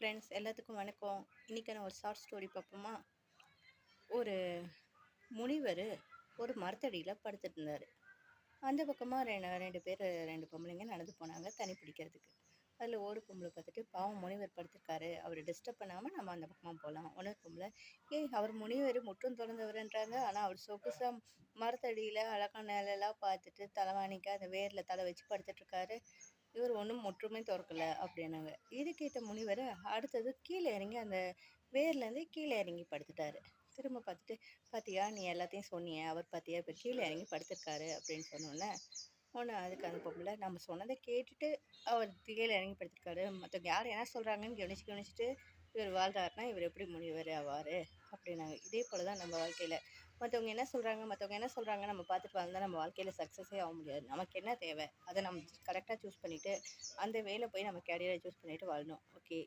Friends எல்லாத்துக்கும் வணக்கம். இன்றைக்கான ஒரு ஷார்ட் ஸ்டோரி பார்ப்போமா? ஒரு முனிவர் ஒரு மரத்தடியில் படுத்துட்டு இருந்தார். அந்த பக்கமாக ரெண்டு பேர், ரெண்டு பொம்பளைங்க நடந்து போனாங்க தண்ணி பிடிக்கிறதுக்கு. அதில் ஒரு பொம்பளை பார்த்துட்டு, பாவம் முனிவர் படுத்திருக்காரு, அவரை டிஸ்டர்ப் பண்ணாமல் நம்ம அந்த பக்கமாக போகலாம். இன்னொரு பொம்பளை, அவர் முனிவர் முற்றும் திறந்தவர்ன்றாங்க, ஆனால் அவர் சொகுசாக மரத்தடியில் அழகான நிழலாக பார்த்துட்டு தலைவாணிக்கு அந்த வேரில் தலை வச்சு படுத்துட்ருக்காரு, இவர் ஒன்றும் முற்றுமே திறக்கல அப்படின்னாங்க. இது கேட்ட முனிவர் அடுத்தது கீழே இறங்கி அந்த வேர்லேருந்து கீழே இறங்கி படுத்துட்டாரு. திரும்ப பார்த்துட்டு, பார்த்தியா நீ எல்லாத்தையும் சொன்னியே, அவர் பார்த்தியா இப்போ கீழே இறங்கி படுத்திருக்காரு அப்படின்னு சொன்னோன்னே, அதுக்கு அந்த பொம்பளை, நம்ம சொன்னதை கேட்டுட்டு அவர் கீழே இறங்கி படுத்திருக்காரு, மற்றவங்க யார் என்ன சொல்கிறாங்கன்னு கவனிச்சுட்டு இவர் வாழ்றாருன்னா இவர் எப்படி முனிவர் ஆவார் அப்படின்னாங்க. இதே போல் தான் நம்ம வாழ்க்கையில் மற்றவங்க என்ன சொல்கிறாங்க நம்ம பார்த்துட்டு வாழ்ந்தால் நம்ம வாழ்க்கையில் சக்ஸஸே ஆக முடியாது. நமக்கு என்ன தேவை அதை நம்ம கரெக்டாக சூஸ் பண்ணிவிட்டு அந்த வேலை போய் நம்ம கேரியரை சூஸ் பண்ணிவிட்டு வாழணும். ஓகே.